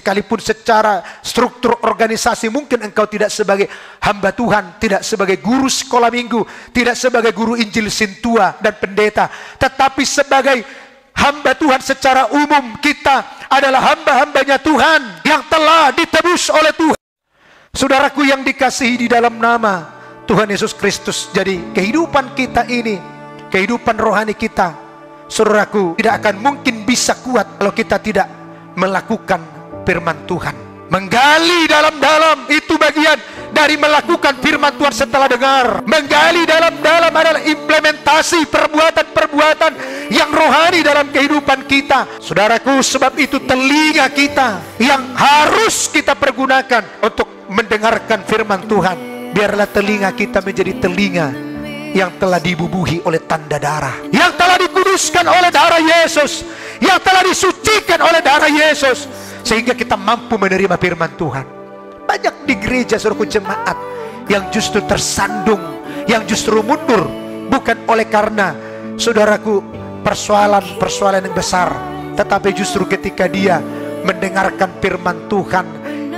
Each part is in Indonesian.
Sekalipun secara struktur organisasi mungkin engkau tidak sebagai hamba Tuhan, tidak sebagai guru sekolah minggu, tidak sebagai guru Injil Sintua dan pendeta, tetapi sebagai hamba Tuhan secara umum, kita adalah hamba-hambanya Tuhan yang telah ditebus oleh Tuhan. Saudaraku yang dikasihi di dalam nama Tuhan Yesus Kristus, jadi kehidupan kita ini, kehidupan rohani kita, saudaraku, tidak akan mungkin bisa kuat kalau kita tidak melakukan firman Tuhan. Menggali dalam-dalam itu bagian dari melakukan firman Tuhan setelah dengar. Menggali dalam-dalam adalah implementasi perbuatan-perbuatan yang rohani dalam kehidupan kita. Saudaraku, sebab itu telinga kita yang harus kita pergunakan untuk mendengarkan firman Tuhan. Biarlah telinga kita menjadi telinga yang telah dibubuhi oleh tanda darah, yang telah dikuduskan oleh darah Yesus, yang telah disucikan oleh darah Yesus, sehingga kita mampu menerima firman Tuhan. Banyak di gereja, saudaraku, jemaat yang justru tersandung, yang justru mundur, bukan oleh karena, saudaraku, persoalan-persoalan yang besar, tetapi justru ketika dia mendengarkan firman Tuhan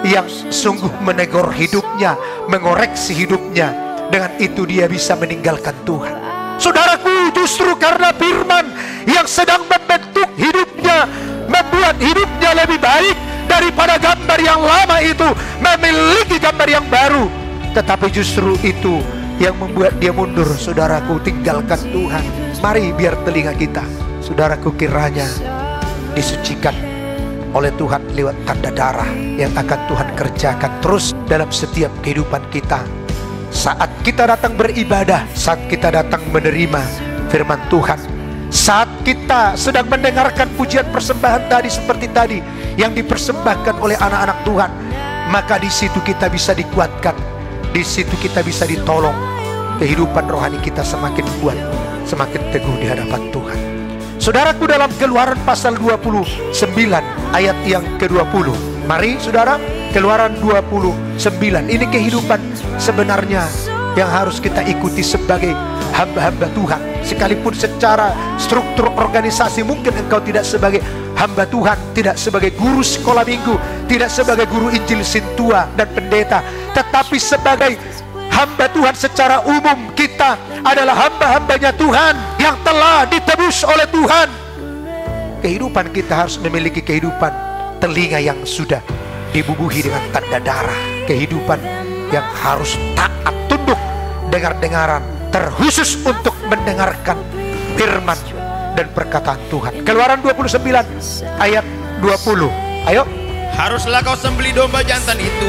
yang sungguh menegur hidupnya, mengoreksi hidupnya, dengan itu dia bisa meninggalkan Tuhan. Saudaraku, justru karena firman yang sedang membentuk hidupnya, membuat hidupnya lebih baik daripada gambar yang lama itu, memiliki gambar yang baru, tetapi justru itu yang membuat dia mundur. Saudaraku, tinggalkan Tuhan. Mari biar telinga kita, saudaraku, kiranya disucikan oleh Tuhan lewat tanda darah yang akan Tuhan kerjakan terus dalam setiap kehidupan kita. Saat kita datang beribadah, saat kita datang menerima firman Tuhan, saat kita sedang mendengarkan pujian persembahan tadi seperti tadi yang dipersembahkan oleh anak-anak Tuhan, maka di situ kita bisa dikuatkan, di situ kita bisa ditolong. Kehidupan rohani kita semakin kuat, semakin teguh di hadapan Tuhan. Saudaraku, dalam Keluaran pasal 29 ayat yang ke-20. Mari saudara, Keluaran 29. Ini kehidupan sebenarnya yang harus kita ikuti sebagai hamba-hamba Tuhan. Sekalipun secara struktur organisasi mungkin engkau tidak sebagai hamba Tuhan, tidak sebagai guru sekolah minggu, tidak sebagai guru Injil Sintua dan pendeta, tetapi sebagai hamba Tuhan secara umum, kita adalah hamba-hambanya Tuhan yang telah ditebus oleh Tuhan. Kehidupan kita harus memiliki kehidupan telinga yang sudah dibubuhi dengan tanda darah. Kehidupan yang harus taat, tunduk, dengar-dengaran, terkhusus untuk mendengarkan firman dan perkataan Tuhan. Keluaran 29 ayat 20. Ayo. Haruslah kau sembelih domba jantan itu,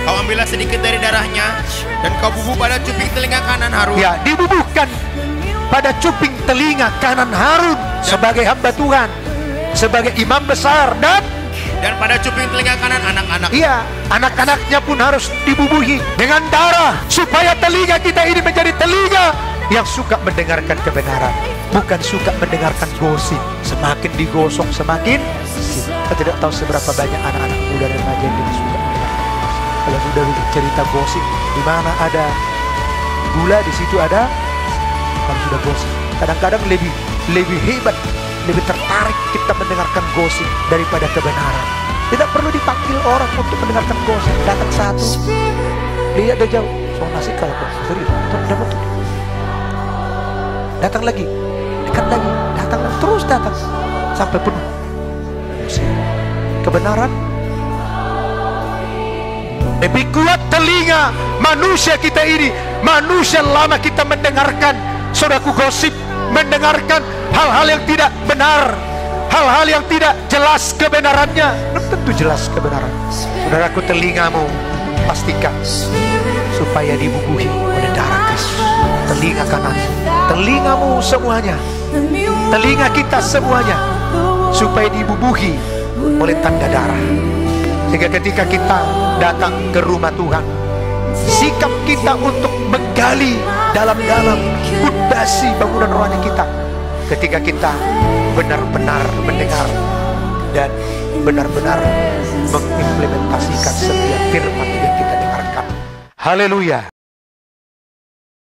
kau ambillah sedikit dari darahnya, dan kau bubuh pada cuping telinga kanan Harun. Ya, dibubuhkan pada cuping telinga kanan Harun sebagai hamba Tuhan, sebagai imam besar, dan pada cuping telinga kanan anak-anak. Iya, anak-anaknya pun harus dibubuhi dengan darah, supaya telinga kita ini menjadi telinga yang suka mendengarkan kebenaran, bukan suka mendengarkan gosip. Semakin digosok semakin sip. Kita tidak tahu seberapa banyak anak-anak muda dan remaja yang tidak suka kalau sudah cerita gosip. Di mana ada gula, di situ ada. Kalau sudah gosip, kadang-kadang lebih hebat, lebih tertarik kita mendengarkan gosip daripada kebenaran. Tidak perlu dipanggil orang untuk mendengarkan gosip. Datang satu, lihat dari jauh, so nasi kalau serius, dapat. Datang lagi, dekat lagi, datang terus datang sampai penuh. Kebenaran lebih kuat telinga manusia kita ini. Manusia lama kita mendengarkan, saudaraku, gosip, mendengarkan hal-hal yang tidak benar, hal-hal yang tidak jelas kebenarannya. Belum tentu jelas kebenaran. Saudaraku, telingamu pastikan supaya dibubuhi oleh darah Kristus. Telinga kanan, telingamu semuanya, telinga kita semuanya, supaya dibubuhi oleh tanda darah. Sehingga ketika kita datang ke rumah Tuhan, sikap kita untuk menggali dalam-dalam fondasi bangunan rohani kita, ketika kita benar-benar mendengar dan benar-benar mengimplementasikan setiap firman yang kita dengarkan. Haleluya.